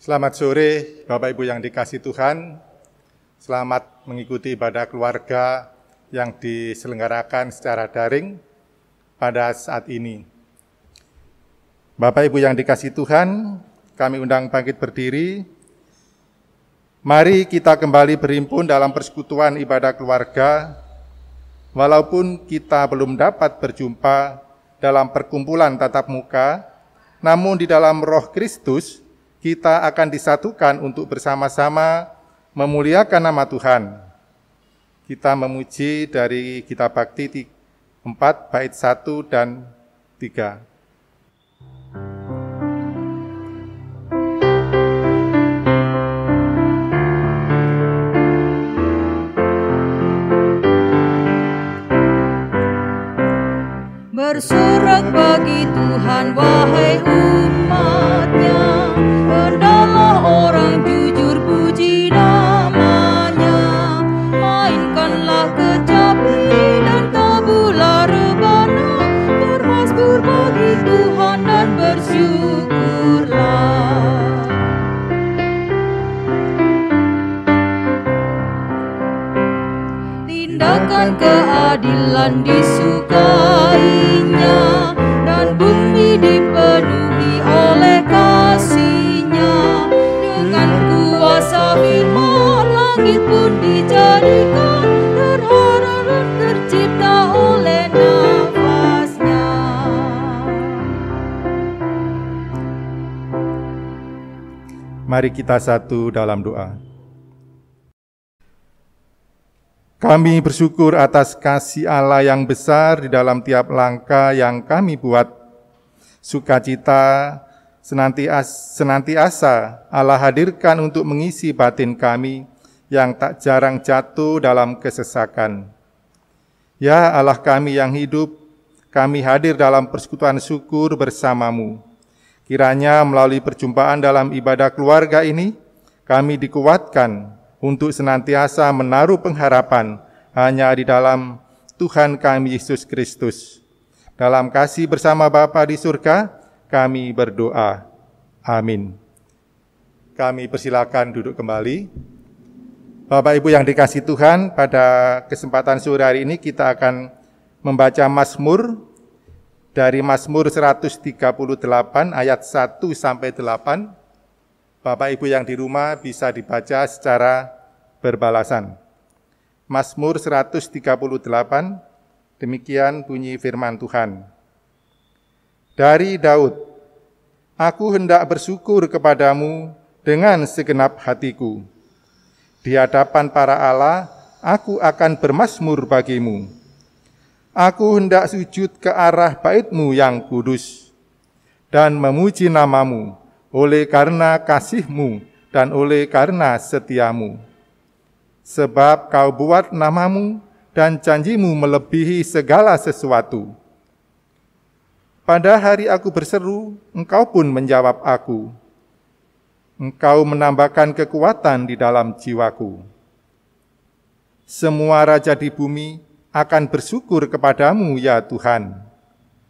Selamat sore Bapak Ibu yang dikasihi Tuhan. Selamat mengikuti ibadah keluarga yang diselenggarakan secara daring pada saat ini. Bapak Ibu yang dikasihi Tuhan, kami undang bangkit berdiri. Mari kita kembali berhimpun dalam persekutuan ibadah keluarga, walaupun kita belum dapat berjumpa dalam perkumpulan tatap muka, namun di dalam Roh Kristus, kita akan disatukan untuk bersama-sama memuliakan nama Tuhan. Kita memuji dari Kitab Bakti 4 bait 1 dan 3. Bersorak bagi Tuhan wahai umat-Nya, hendaklah orang jujur puji nama-Nya. Mainkanlah kecapi dan tabulah rebana, bermasmur bagi Tuhan dan bersyukurlah. Tindakan keadilan disukainya, dan bumi dipenuhi oleh kasih-Nya. Dengan kuasa firman langit pun dijadikan, terharat dan tercipta oleh nafas-Nya. Mari kita satu dalam doa. Kami bersyukur atas kasih Allah yang besar di dalam tiap langkah yang kami buat. Sukacita senantiasa Allah hadirkan untuk mengisi batin kami yang tak jarang jatuh dalam kesesakan. Ya Allah kami yang hidup, kami hadir dalam persekutuan syukur bersama-Mu. Kiranya melalui perjumpaan dalam ibadah keluarga ini, kami dikuatkan untuk senantiasa menaruh pengharapan hanya di dalam Tuhan kami Yesus Kristus. Dalam kasih bersama Bapa di surga, kami berdoa. Amin. Kami persilakan duduk kembali. Bapak Ibu yang dikasihi Tuhan, pada kesempatan sore hari ini kita akan membaca Mazmur dari Mazmur 138 ayat 1 sampai 8. Bapak Ibu yang di rumah bisa dibaca secara berbalasan. Mazmur 138, demikian bunyi firman Tuhan. Dari Daud, aku hendak bersyukur kepadamu dengan segenap hatiku. Di hadapan para Allah, aku akan bermazmur bagimu. Aku hendak sujud ke arah bait-Mu yang kudus, dan memuji nama-Mu, oleh karena kasih-Mu dan oleh karena setia-Mu. Sebab Kau buat nama-Mu dan janji-Mu melebihi segala sesuatu. Pada hari aku berseru, Engkau pun menjawab aku. Engkau menambahkan kekuatan di dalam jiwaku. Semua raja di bumi akan bersyukur kepadamu, ya Tuhan,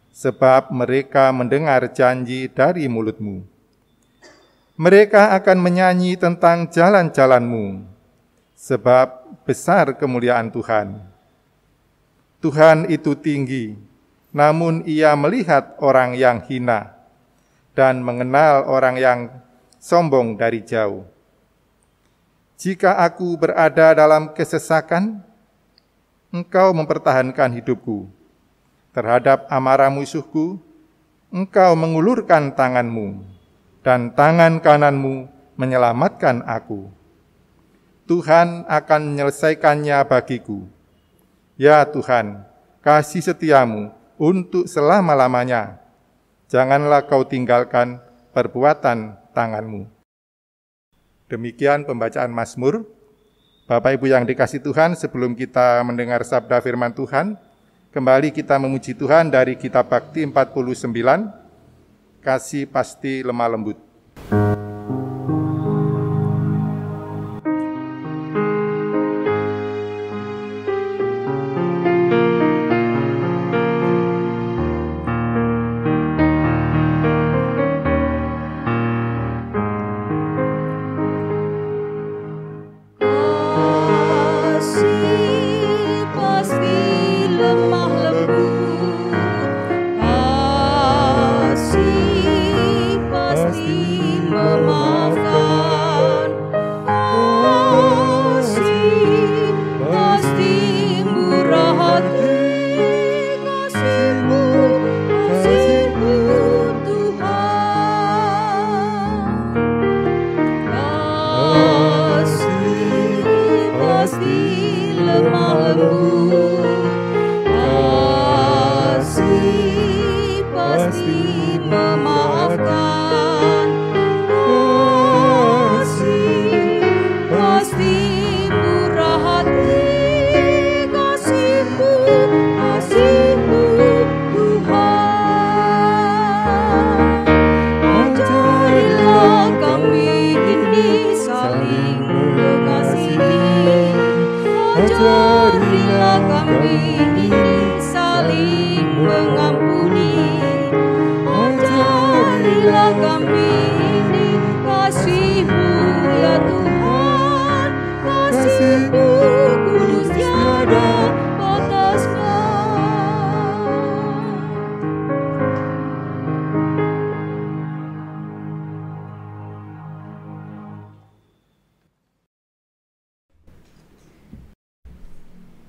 sebab mereka mendengar janji dari mulut-Mu. Mereka akan menyanyi tentang jalan-jalan-Mu, sebab besar kemuliaan Tuhan. Tuhan itu tinggi, namun Ia melihat orang yang hina dan mengenal orang yang sombong dari jauh. Jika aku berada dalam kesesakan, Engkau mempertahankan hidupku. Terhadap amarah musuhku, Engkau mengulurkan tangan-Mu, dan tangan kanan-Mu menyelamatkan aku. Tuhan akan menyelesaikannya bagiku. Ya Tuhan, kasih setia-Mu untuk selama-lamanya. Janganlah Kau tinggalkan perbuatan tangan-Mu. Demikian pembacaan Mazmur. Bapak Ibu yang dikasihi Tuhan, sebelum kita mendengar sabda firman Tuhan, kembali kita memuji Tuhan dari Kitab Bakti 49, Kasih Pasti Lemah Lembut.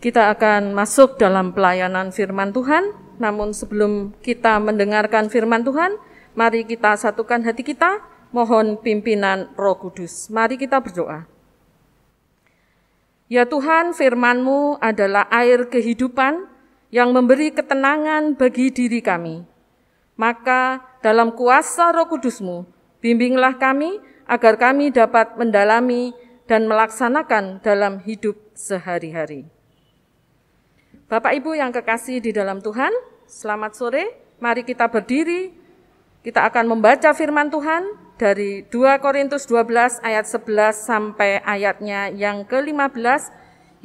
Kita akan masuk dalam pelayanan firman Tuhan, namun sebelum kita mendengarkan firman Tuhan, mari kita satukan hati kita, mohon pimpinan Roh Kudus. Mari kita berdoa. Ya Tuhan, firman-Mu adalah air kehidupan yang memberi ketenangan bagi diri kami. Maka dalam kuasa Roh Kudus-Mu, bimbinglah kami agar kami dapat mendalami dan melaksanakan dalam hidup sehari-hari. Bapak Ibu yang kekasih di dalam Tuhan, selamat sore. Mari kita berdiri. Kita akan membaca firman Tuhan dari 2 Korintus 12 ayat 11 sampai ayatnya yang ke-15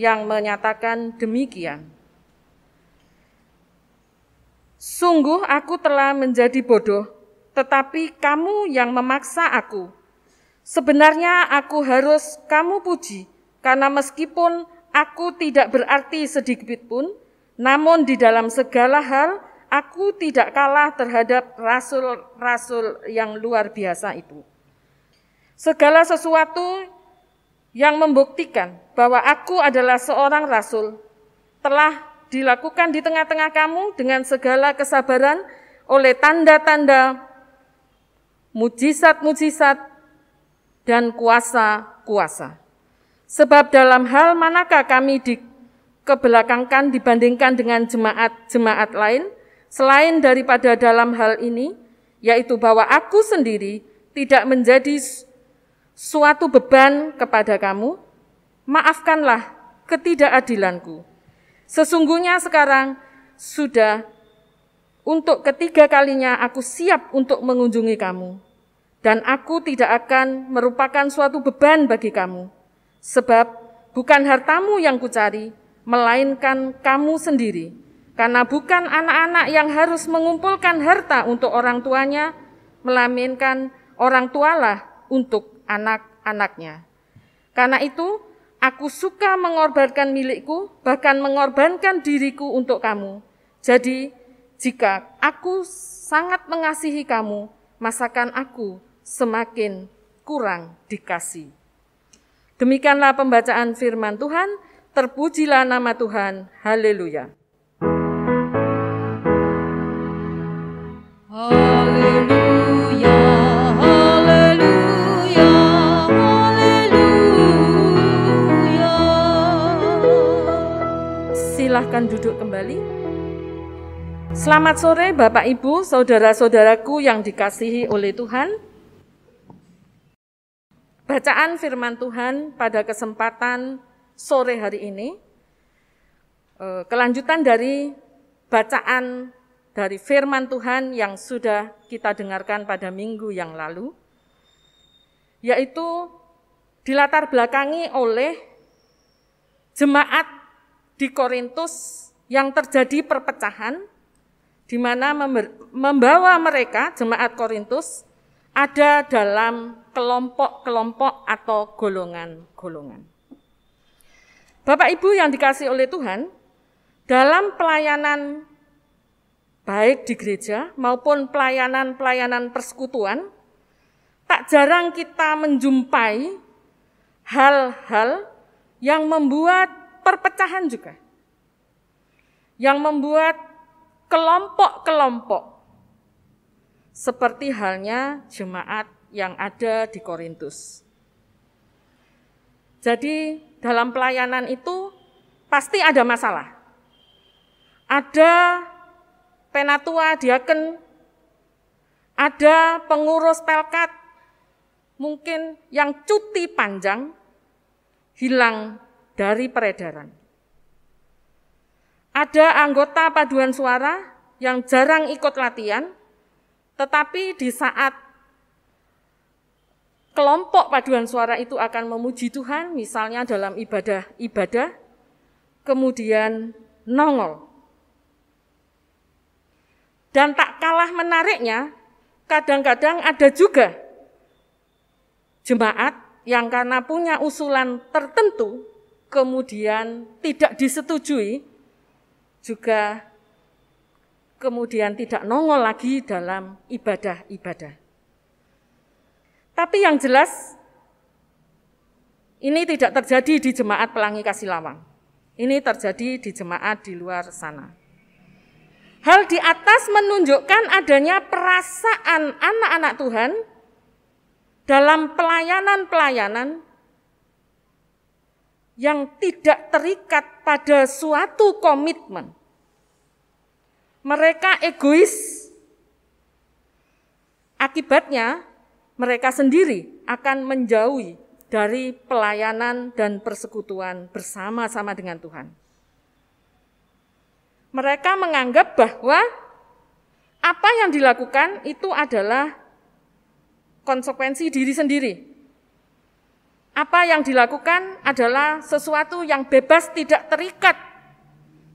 yang menyatakan demikian. Sungguh aku telah menjadi bodoh, tetapi kamu yang memaksa aku. Sebenarnya aku harus kamu puji, karena meskipun aku tidak berarti sedikit pun, namun di dalam segala hal aku tidak kalah terhadap rasul-rasul yang luar biasa itu. Segala sesuatu yang membuktikan bahwa aku adalah seorang rasul telah dilakukan di tengah-tengah kamu dengan segala kesabaran oleh tanda-tanda, mujizat-mujizat, dan kuasa-kuasa. Sebab dalam hal manakah kami dikebelakangkan dibandingkan dengan jemaat-jemaat lain, selain daripada dalam hal ini, yaitu bahwa aku sendiri tidak menjadi suatu beban kepada kamu, maafkanlah ketidakadilanku. Sesungguhnya sekarang sudah untuk ketiga kalinya aku siap untuk mengunjungi kamu, dan aku tidak akan merupakan suatu beban bagi kamu. Sebab bukan hartamu yang kucari, melainkan kamu sendiri. Karena bukan anak-anak yang harus mengumpulkan harta untuk orang tuanya, melainkan orang tualah untuk anak-anaknya. Karena itu, aku suka mengorbankan milikku, bahkan mengorbankan diriku untuk kamu. Jadi, jika aku sangat mengasihi kamu, masakan aku semakin kurang dikasih. Demikianlah pembacaan firman Tuhan, terpujilah nama Tuhan, haleluya. Haleluya, haleluya, haleluya. Silahkan duduk kembali. Selamat sore Bapak Ibu, saudara-saudaraku yang dikasihi oleh Tuhan. Bacaan firman Tuhan pada kesempatan sore hari ini, kelanjutan dari bacaan dari firman Tuhan yang sudah kita dengarkan pada minggu yang lalu, yaitu dilatar belakangi oleh jemaat di Korintus yang terjadi perpecahan, di mana membawa mereka, jemaat Korintus, ada dalam kelompok-kelompok atau golongan-golongan. Bapak Ibu yang dikasihi oleh Tuhan, dalam pelayanan baik di gereja maupun pelayanan-pelayanan persekutuan, tak jarang kita menjumpai hal-hal yang membuat perpecahan juga, yang membuat kelompok-kelompok, seperti halnya jemaat yang ada di Korintus. Jadi dalam pelayanan itu pasti ada masalah. Ada penatua diaken, ada pengurus pelkat, mungkin yang cuti panjang, hilang dari peredaran. Ada anggota paduan suara yang jarang ikut latihan, tetapi di saat kelompok paduan suara itu akan memuji Tuhan, misalnya dalam ibadah, kemudian nongol. Dan tak kalah menariknya, kadang-kadang ada juga jemaat yang karena punya usulan tertentu, kemudian tidak disetujui, juga kemudian tidak nongol lagi dalam ibadah-ibadah. Tapi yang jelas, ini tidak terjadi di Jemaat Pelangi Kasih Lawang. Ini terjadi di jemaat di luar sana. Hal di atas menunjukkan adanya perasaan anak-anak Tuhan dalam pelayanan-pelayanan yang tidak terikat pada suatu komitmen. Mereka egois. Akibatnya, mereka sendiri akan menjauhi dari pelayanan dan persekutuan bersama-sama dengan Tuhan. Mereka menganggap bahwa apa yang dilakukan itu adalah konsekuensi diri sendiri. Apa yang dilakukan adalah sesuatu yang bebas, tidak terikat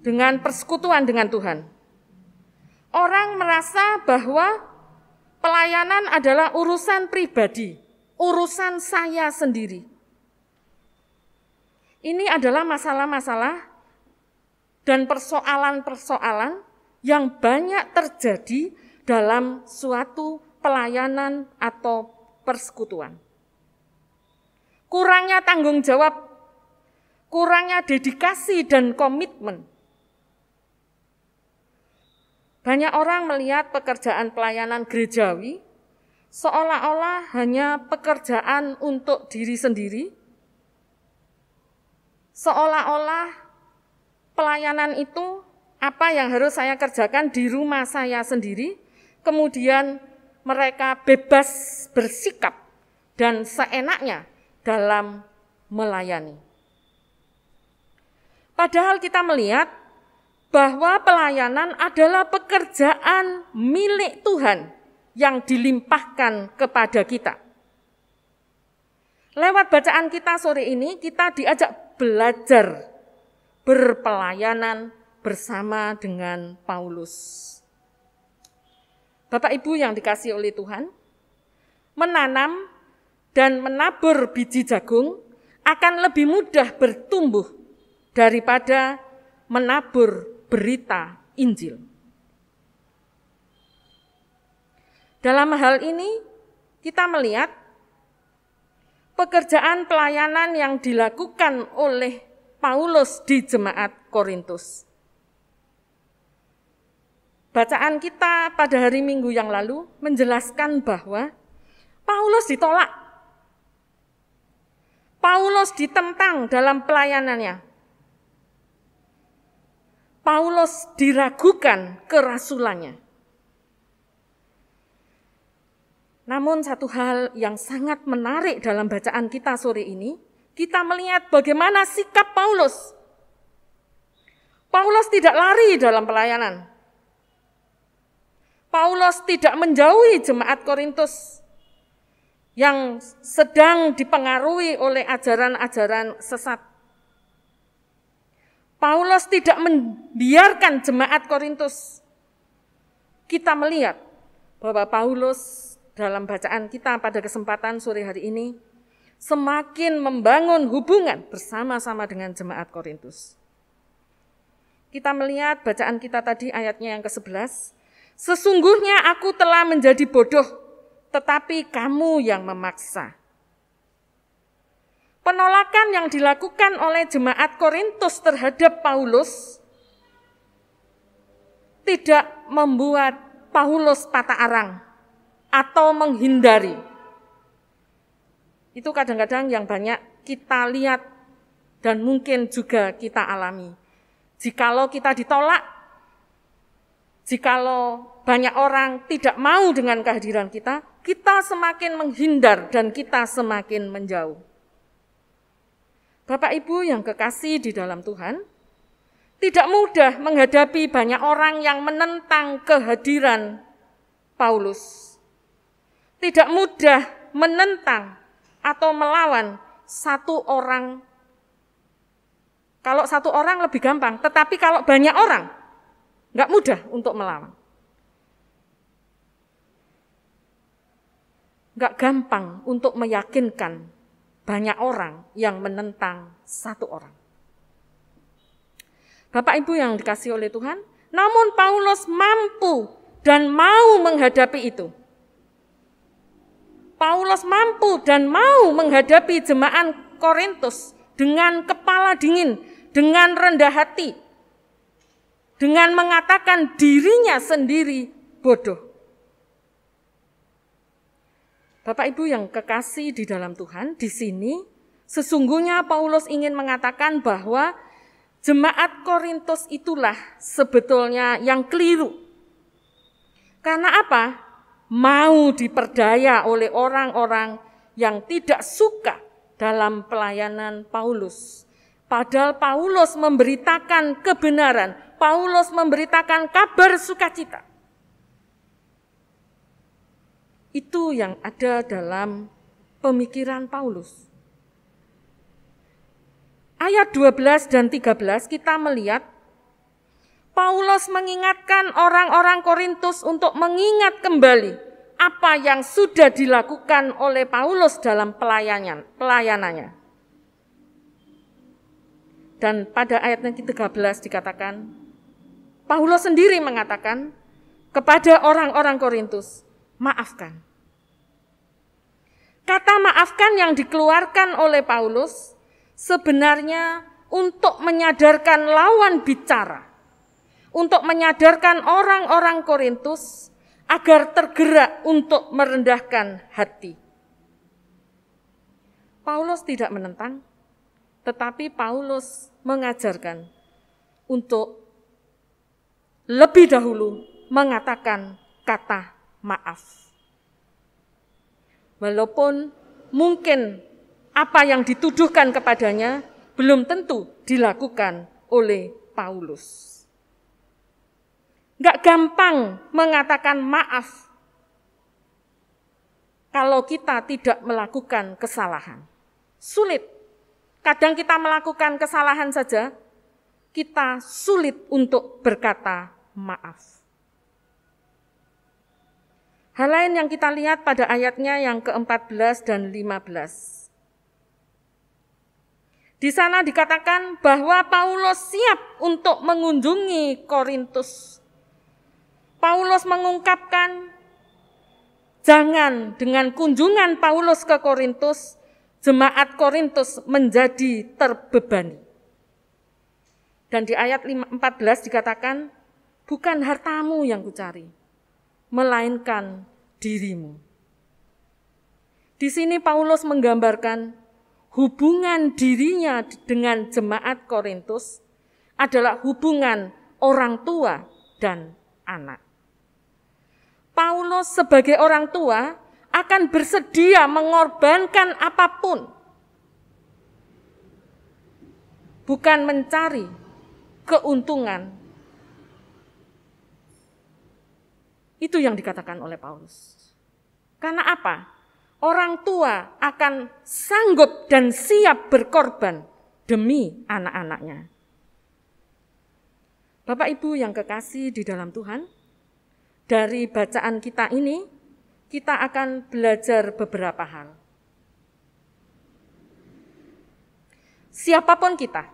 dengan persekutuan dengan Tuhan. Orang merasa bahwa pelayanan adalah urusan pribadi, urusan saya sendiri. Ini adalah masalah-masalah dan persoalan-persoalan yang banyak terjadi dalam suatu pelayanan atau persekutuan. Kurangnya tanggung jawab, kurangnya dedikasi dan komitmen. Banyak orang melihat pekerjaan pelayanan gerejawi seolah-olah hanya pekerjaan untuk diri sendiri, seolah-olah pelayanan itu apa yang harus saya kerjakan di rumah saya sendiri, kemudian mereka bebas bersikap dan seenaknya dalam melayani. Padahal kita melihat bahwa pelayanan adalah pekerjaan milik Tuhan yang dilimpahkan kepada kita. Lewat bacaan kita sore ini, kita diajak belajar berpelayanan bersama dengan Paulus. Bapak Ibu yang dikasihi oleh Tuhan, menanam dan menabur biji jagung akan lebih mudah bertumbuh daripada menabur berita Injil. Dalam hal ini, kita melihat pekerjaan pelayanan yang dilakukan oleh Paulus di jemaat Korintus. Bacaan kita pada hari Minggu yang lalu menjelaskan bahwa Paulus ditolak. Paulus ditentang dalam pelayanannya. Paulus diragukan kerasulannya. Namun satu hal yang sangat menarik dalam bacaan kita sore ini, kita melihat bagaimana sikap Paulus. Paulus tidak lari dalam pelayanan. Paulus tidak menjauhi jemaat Korintus yang sedang dipengaruhi oleh ajaran-ajaran sesat. Paulus tidak membiarkan jemaat Korintus. Kita melihat bahwa Paulus dalam bacaan kita pada kesempatan sore hari ini semakin membangun hubungan bersama-sama dengan jemaat Korintus. Kita melihat bacaan kita tadi ayatnya yang ke-11. Sesungguhnya aku telah menjadi bodoh, tetapi kamu yang memaksa. Penolakan yang dilakukan oleh jemaat Korintus terhadap Paulus tidak membuat Paulus patah arang atau menghindari. Itu kadang-kadang yang banyak kita lihat dan mungkin juga kita alami. Jikalau kita ditolak, jikalau banyak orang tidak mau dengan kehadiran kita, kita semakin menghindar dan kita semakin menjauh. Bapak Ibu yang kekasih di dalam Tuhan, tidak mudah menghadapi banyak orang yang menentang kehadiran Paulus. Tidak mudah menentang atau melawan satu orang. Kalau satu orang lebih gampang, tetapi kalau banyak orang, enggak mudah untuk melawan. Enggak gampang untuk meyakinkan banyak orang yang menentang satu orang. Bapak Ibu yang dikasihi oleh Tuhan, namun Paulus mampu dan mau menghadapi itu. Paulus mampu dan mau menghadapi jemaat Korintus dengan kepala dingin dengan rendah hati, dengan mengatakan dirinya sendiri bodoh. Bapak Ibu yang kekasih di dalam Tuhan, di sini sesungguhnya Paulus ingin mengatakan bahwa jemaat Korintus itulah sebetulnya yang keliru. Karena apa? Mau diperdaya oleh orang-orang yang tidak suka dalam pelayanan Paulus. Padahal Paulus memberitakan kebenaran, Paulus memberitakan kabar sukacita. Itu yang ada dalam pemikiran Paulus. Ayat 12 dan 13 kita melihat Paulus mengingatkan orang-orang Korintus untuk mengingat kembali apa yang sudah dilakukan oleh Paulus dalam pelayanannya. Dan pada ayat yang ke-13 dikatakan, Paulus sendiri mengatakan kepada orang-orang Korintus, maafkan. Kata maafkan yang dikeluarkan oleh Paulus sebenarnya untuk menyadarkan lawan bicara, untuk menyadarkan orang-orang Korintus agar tergerak untuk merendahkan hati. Paulus tidak menentang, tetapi Paulus mengajarkan untuk lebih dahulu mengatakan kata maaf. Walaupun mungkin apa yang dituduhkan kepadanya belum tentu dilakukan oleh Paulus. Enggak gampang mengatakan maaf kalau kita tidak melakukan kesalahan. Sulit. Kadang kita melakukan kesalahan saja, kita sulit untuk berkata maaf. Hal lain yang kita lihat pada ayatnya yang ke-14 dan 15. Di sana dikatakan bahwa Paulus siap untuk mengunjungi Korintus. Paulus mengungkapkan, jangan dengan kunjungan Paulus ke Korintus, jemaat Korintus menjadi terbebani. Dan di ayat 14 dikatakan, bukan hartamu yang kucari, melainkan dirimu. Di sini Paulus menggambarkan hubungan dirinya dengan jemaat Korintus adalah hubungan orang tua dan anak. Paulus sebagai orang tua akan bersedia mengorbankan apapun, bukan mencari keuntungan. Itu yang dikatakan oleh Paulus. Karena apa? Orang tua akan sanggup dan siap berkorban demi anak-anaknya. Bapak Ibu yang kekasih di dalam Tuhan, dari bacaan kita ini, kita akan belajar beberapa hal. Siapapun kita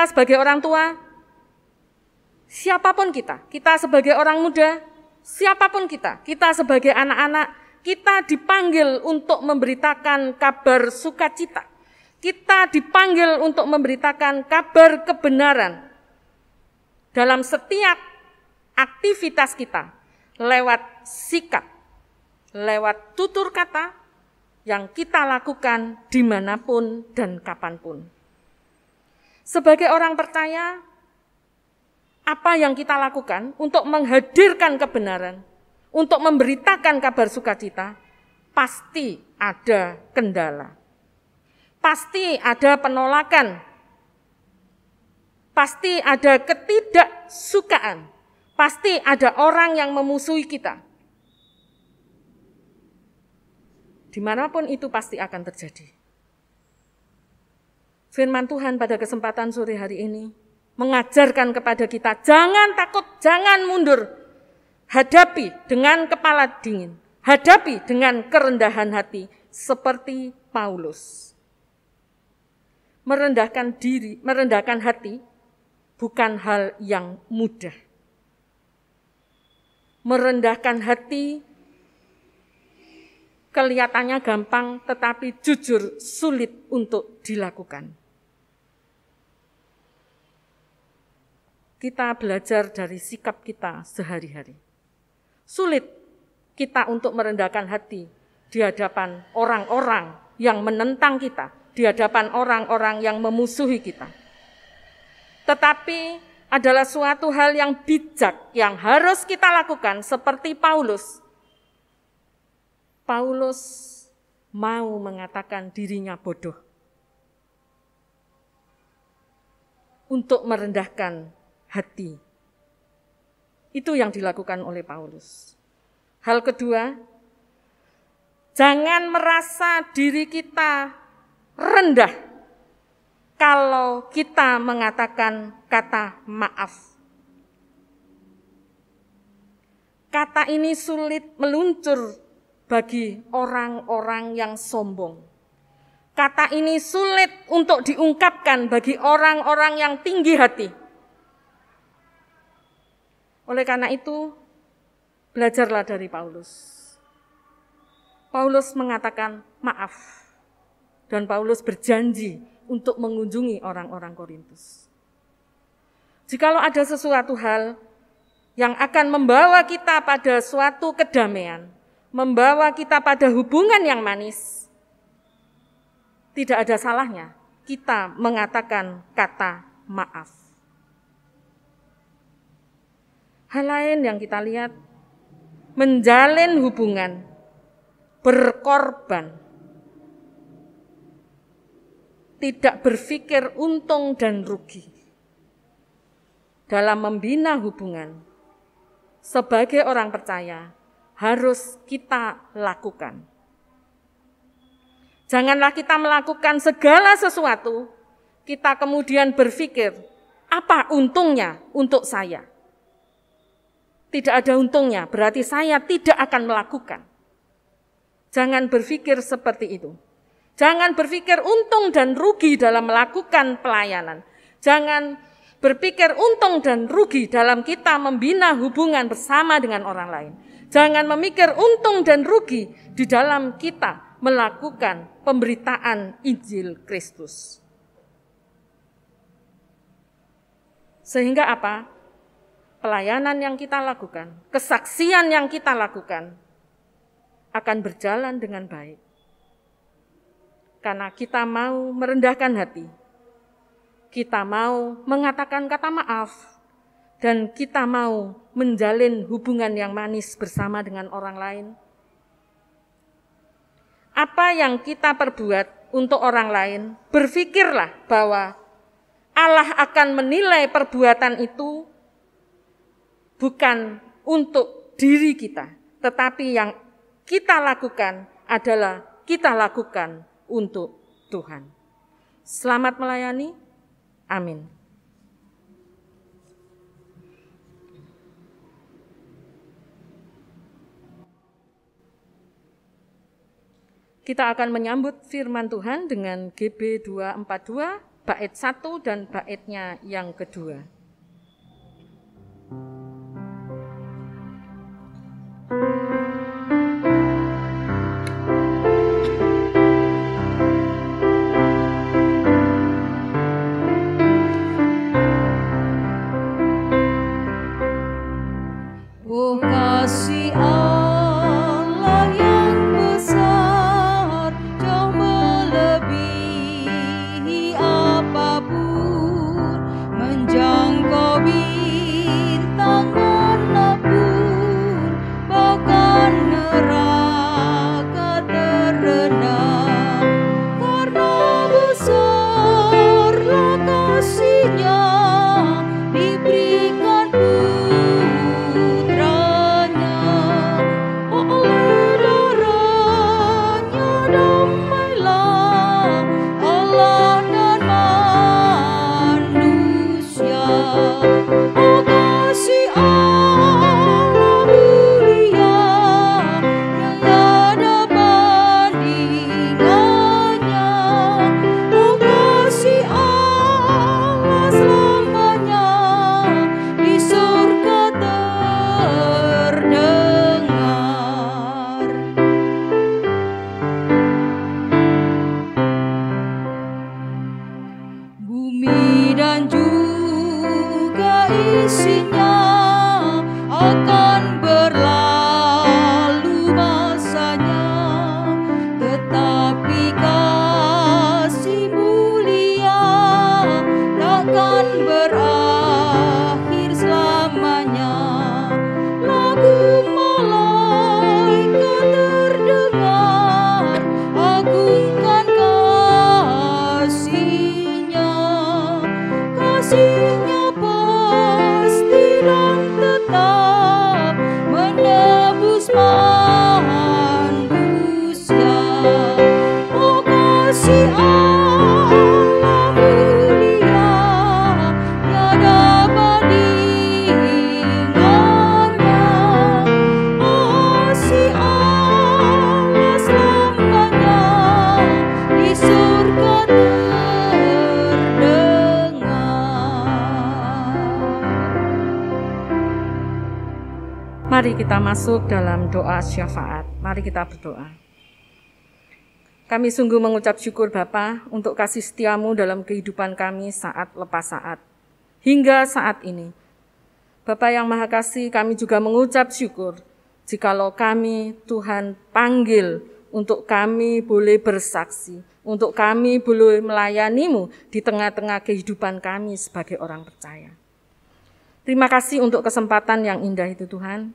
sebagai orang tua, siapapun kita sebagai orang muda, siapapun kita sebagai anak-anak, kita dipanggil untuk memberitakan kabar sukacita. Kita dipanggil untuk memberitakan kabar kebenaran dalam setiap aktivitas kita, lewat sikap, lewat tutur kata yang kita lakukan dimanapun dan kapanpun. Sebagai orang percaya, apa yang kita lakukan untuk menghadirkan kebenaran, untuk memberitakan kabar sukacita, pasti ada kendala. Pasti ada penolakan. Pasti ada ketidaksukaan. Pasti ada orang yang memusuhi kita. Dimanapun itu pasti akan terjadi. Firman Tuhan pada kesempatan sore hari ini mengajarkan kepada kita, jangan takut, jangan mundur. Hadapi dengan kepala dingin, hadapi dengan kerendahan hati seperti Paulus. Merendahkan diri, merendahkan hati bukan hal yang mudah. Merendahkan hati kelihatannya gampang, tetapi jujur sulit untuk dilakukan. kita belajar dari sikap kita sehari-hari. Sulit kita untuk merendahkan hati di hadapan orang-orang yang menentang kita, di hadapan orang-orang yang memusuhi kita. Tetapi adalah suatu hal yang bijak yang harus kita lakukan seperti Paulus. Paulus mau mengatakan dirinya bodoh untuk merendahkan hati. Itu yang dilakukan oleh Paulus. Hal kedua, jangan merasa diri kita rendah kalau kita mengatakan kata maaf. Kata ini sulit meluncur bagi orang-orang yang sombong. Kata ini sulit untuk diungkapkan bagi orang-orang yang tinggi hati. Oleh karena itu, belajarlah dari Paulus. Paulus mengatakan maaf. Dan Paulus berjanji untuk mengunjungi orang-orang Korintus. Jikalau ada sesuatu hal yang akan membawa kita pada suatu kedamaian, membawa kita pada hubungan yang manis, tidak ada salahnya kita mengatakan kata maaf. Hal lain yang kita lihat, menjalin hubungan, berkorban, tidak berpikir untung dan rugi. Dalam membina hubungan, sebagai orang percaya, harus kita lakukan. Janganlah kita melakukan segala sesuatu, kita kemudian berpikir, apa untungnya untuk saya? Tidak ada untungnya, berarti saya tidak akan melakukan. Jangan berpikir seperti itu. Jangan berpikir untung dan rugi dalam melakukan pelayanan. Jangan berpikir untung dan rugi dalam kita membina hubungan bersama dengan orang lain. Jangan memikir untung dan rugi di dalam kita melakukan pemberitaan Injil Kristus. Sehingga apa? Pelayanan yang kita lakukan, kesaksian yang kita lakukan akan berjalan dengan baik. Karena kita mau merendahkan hati, kita mau mengatakan kata maaf, dan kita mau menjalin hubungan yang manis bersama dengan orang lain. Apa yang kita perbuat untuk orang lain, berpikirlah bahwa Allah akan menilai perbuatan itu bukan untuk diri kita, tetapi yang kita lakukan adalah kita lakukan untuk Tuhan. Selamat melayani. Amin. Kita akan menyambut firman Tuhan dengan GB 242, bait 1 dan baitnya yang kedua. Oh kasih Allah yang besar, jauh melebihi apapun, menjangkau bintang manapun, bahkan neraka terendah. Karena besarlah kasih-Nya, diberikan putranya manusia. Oh kasih Allah mulia, tiada bandingannya. Oh si Allah selamanya, di surga terdengar. Mari kita masuk dalam doa syafaat. Mari kita berdoa. Kami sungguh mengucap syukur Bapa untuk kasih setiamu dalam kehidupan kami saat lepas saat, hingga saat ini. Bapa yang Maha Kasih, kami juga mengucap syukur jikalau kami Tuhan panggil untuk kami boleh bersaksi, untuk kami boleh melayani-Mu di tengah-tengah kehidupan kami sebagai orang percaya. Terima kasih untuk kesempatan yang indah itu Tuhan.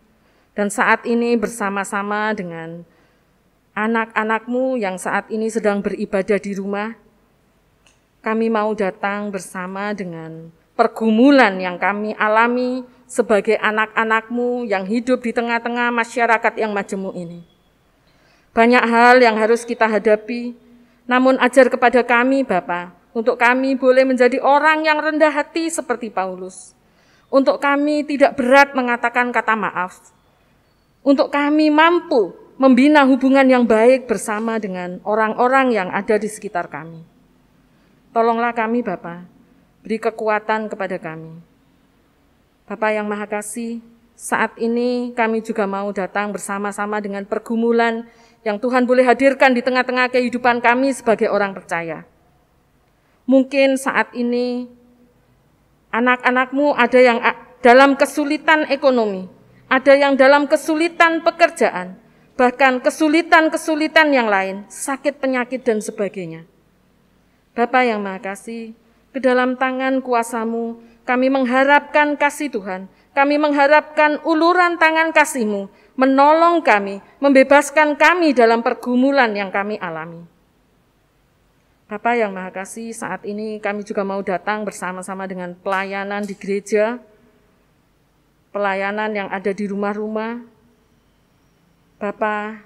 Dan saat ini bersama-sama dengan anak-anak-Mu yang saat ini sedang beribadah di rumah, kami mau datang bersama dengan pergumulan yang kami alami sebagai anak-anak-Mu yang hidup di tengah-tengah masyarakat yang majemuk ini. Banyak hal yang harus kita hadapi, namun ajar kepada kami Bapa, untuk kami boleh menjadi orang yang rendah hati seperti Paulus. Untuk kami tidak berat mengatakan kata maaf. Untuk kami mampu membina hubungan yang baik bersama dengan orang-orang yang ada di sekitar kami. Tolonglah kami Bapa, beri kekuatan kepada kami. Bapa yang Maha Kasih, saat ini kami juga mau datang bersama-sama dengan pergumulan yang Tuhan boleh hadirkan di tengah-tengah kehidupan kami sebagai orang percaya. Mungkin saat ini anak-anak-Mu ada yang dalam kesulitan ekonomi, ada yang dalam kesulitan pekerjaan, bahkan kesulitan-kesulitan yang lain, sakit, penyakit, dan sebagainya. Bapa yang Maha Kasih, ke dalam tangan kuasa-Mu, kami mengharapkan kasih Tuhan, kami mengharapkan uluran tangan kasih-Mu, menolong kami, membebaskan kami dalam pergumulan yang kami alami. Bapa yang Maha Kasih, saat ini kami juga mau datang bersama-sama dengan pelayanan di gereja, pelayanan yang ada di rumah-rumah. Bapa,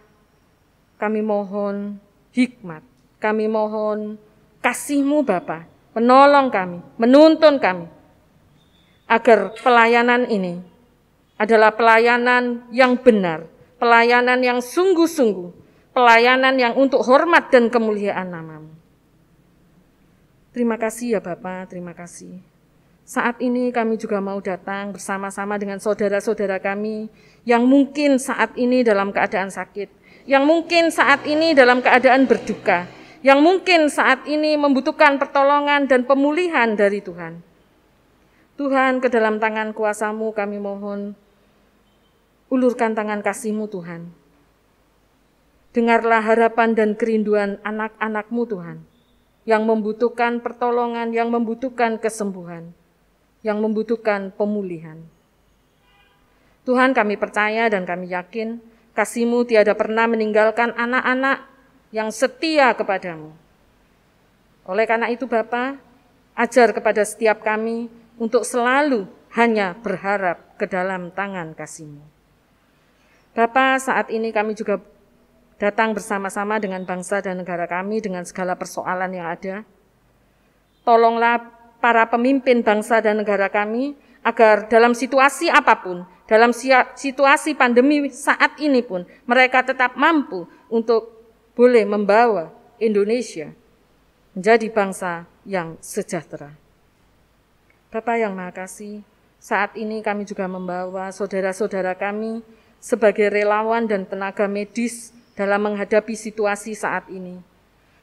kami mohon hikmat, kami mohon kasih-Mu Bapa, menolong kami, menuntun kami, agar pelayanan ini adalah pelayanan yang benar, pelayanan yang sungguh-sungguh, pelayanan yang untuk hormat dan kemuliaan nama-Mu. Terima kasih ya Bapa, terima kasih. Saat ini kami juga mau datang bersama-sama dengan saudara-saudara kami yang mungkin saat ini dalam keadaan sakit, yang mungkin saat ini dalam keadaan berduka, yang mungkin saat ini membutuhkan pertolongan dan pemulihan dari Tuhan. Tuhan, ke dalam tangan kuasa-Mu kami mohon, ulurkan tangan kasih-Mu Tuhan. Dengarlah harapan dan kerinduan anak-anak-Mu Tuhan, yang membutuhkan pertolongan, yang membutuhkan kesembuhan, yang membutuhkan pemulihan. Tuhan, kami percaya dan kami yakin kasih-Mu tiada pernah meninggalkan anak-anak yang setia kepadamu. Oleh karena itu Bapa, ajar kepada setiap kami untuk selalu hanya berharap ke dalam tangan kasih-Mu. Bapa, saat ini kami juga datang bersama-sama dengan bangsa dan negara kami dengan segala persoalan yang ada. Tolonglah para pemimpin bangsa dan negara kami agar dalam situasi apapun, dalam situasi pandemi saat ini pun, mereka tetap mampu untuk boleh membawa Indonesia menjadi bangsa yang sejahtera. Bapa yang Maha Kasih, saat ini kami juga membawa saudara-saudara kami sebagai relawan dan tenaga medis dalam menghadapi situasi saat ini.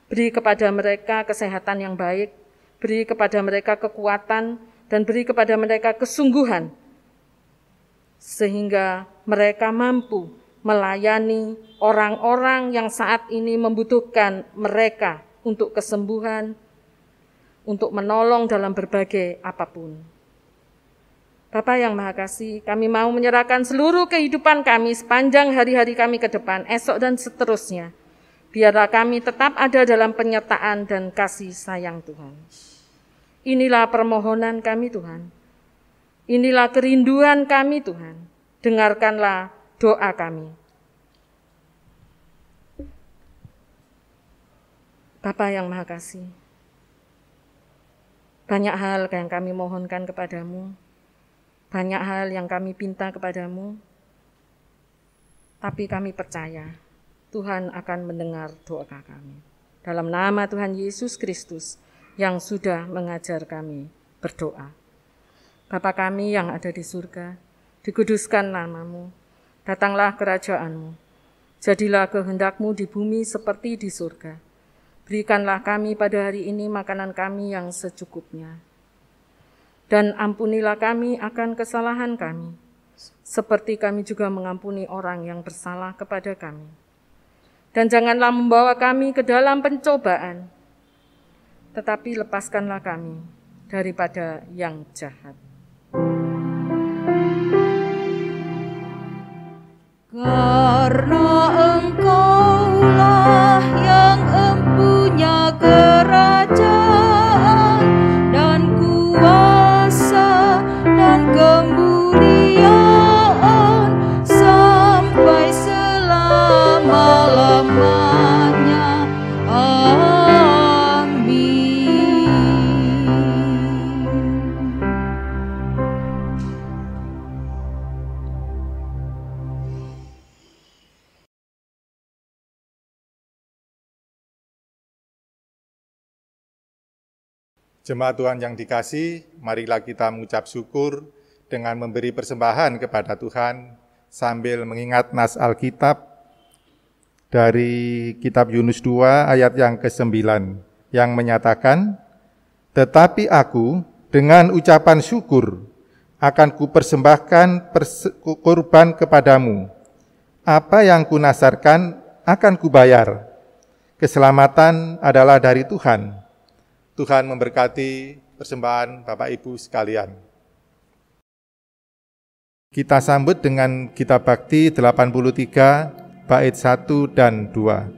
Beri kepada mereka kesehatan yang baik, beri kepada mereka kekuatan, dan beri kepada mereka kesungguhan, sehingga mereka mampu melayani orang-orang yang saat ini membutuhkan mereka untuk kesembuhan, untuk menolong dalam berbagai apapun. Bapa yang Maha Kasih, kami mau menyerahkan seluruh kehidupan kami sepanjang hari-hari kami ke depan, esok dan seterusnya. Biarlah kami tetap ada dalam penyertaan dan kasih sayang Tuhan. Inilah permohonan kami Tuhan. Inilah kerinduan kami Tuhan. Dengarkanlah doa kami. Bapa yang Maha Kasih, banyak hal yang kami mohonkan kepadamu, banyak hal yang kami pinta kepadamu, tapi kami percaya Tuhan akan mendengar doa kami. Dalam nama Tuhan Yesus Kristus yang sudah mengajar kami berdoa. Bapa kami yang ada di surga, dikuduskan namamu, datanglah kerajaanmu, jadilah kehendak-Mu di bumi seperti di surga. Berikanlah kami pada hari ini makanan kami yang secukupnya. Dan ampunilah kami akan kesalahan kami, seperti kami juga mengampuni orang yang bersalah kepada kami. Dan janganlah membawa kami ke dalam pencobaan, tetapi lepaskanlah kami daripada yang jahat. Karena Engkaulah yang empunya kerajaan dan kuasa dan kemuliaan sampai selama-lamanya. Amin. Jemaat Tuhan yang dikasih, marilah kita mengucap syukur dengan memberi persembahan kepada Tuhan sambil mengingat nas Alkitab dari kitab Yunus 2 ayat yang ke-9 yang menyatakan, "Tetapi aku dengan ucapan syukur akan kupersembahkan kurban kepadamu. Apa yang kunasarkan akan kubayar. Keselamatan adalah dari Tuhan." Tuhan memberkati persembahan Bapak Ibu sekalian. Kita sambut dengan Gita Bakti 83, bait 1 dan 2.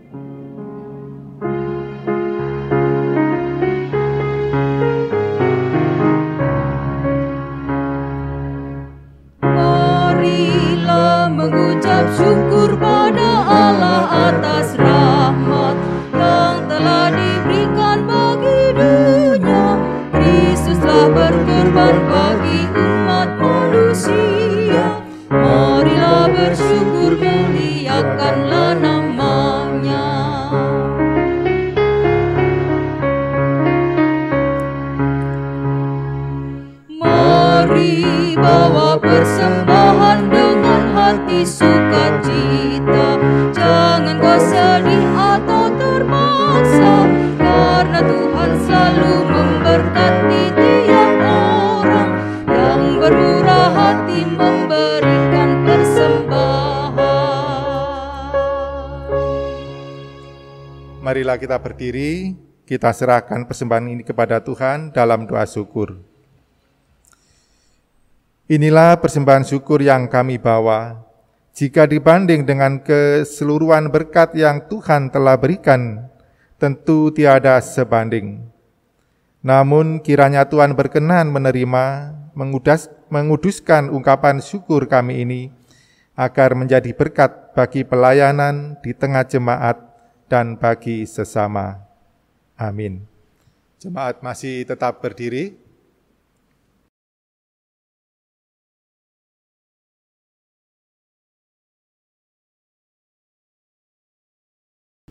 Marilah mengucap syukur pada Allah atas rahmat yang telah diberikan bagi dunia. Kristuslah berkorban bagi umat manusia. Marilah bersyukur, muliakanlah namanya. Mari bawa persembahan dengan hati sukacita. Jangan kau sedih atau terpaksa, karena Tuhan selalu memberkati tiap orang yang bermurah hati memberikan persembahan. Marilah kita berdiri, kita serahkan persembahan ini kepada Tuhan dalam doa syukur. Inilah persembahan syukur yang kami bawa. Jika dibanding dengan keseluruhan berkat yang Tuhan telah berikan, tentu tiada sebanding. Namun kiranya Tuhan berkenan menerima, menguduskan ungkapan syukur kami ini, agar menjadi berkat bagi pelayanan di tengah jemaat dan bagi sesama. Amin. Jemaat masih tetap berdiri.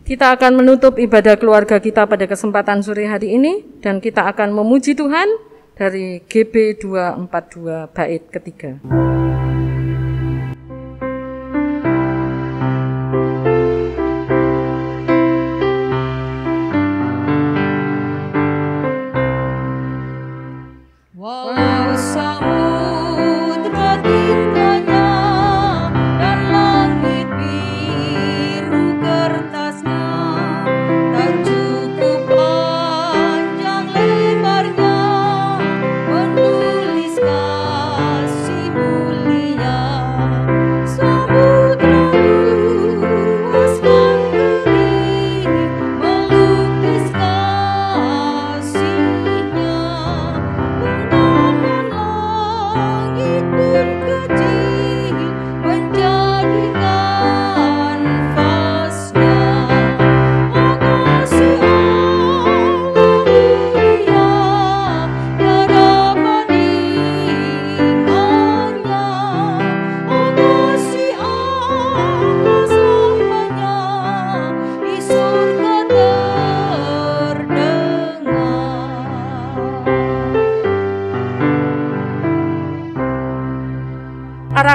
Kita akan menutup ibadah keluarga kita pada kesempatan sore hari ini, dan kita akan memuji Tuhan dari GB 242 bait ketiga. Walau samudra tingkahnya dan langit biru kertasnya, tak cukup panjang lebarnya menulis kasih mulia.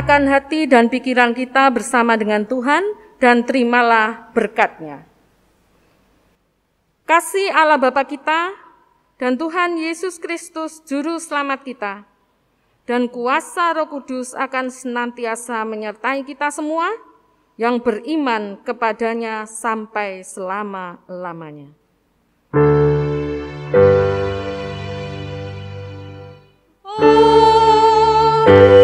Letakkan hati dan pikiran kita bersama dengan Tuhan dan terimalah berkat-Nya. Kasih Allah Bapa kita dan Tuhan Yesus Kristus Juru Selamat kita dan kuasa Roh Kudus akan senantiasa menyertai kita semua yang beriman kepadanya sampai selama-lamanya. Amin.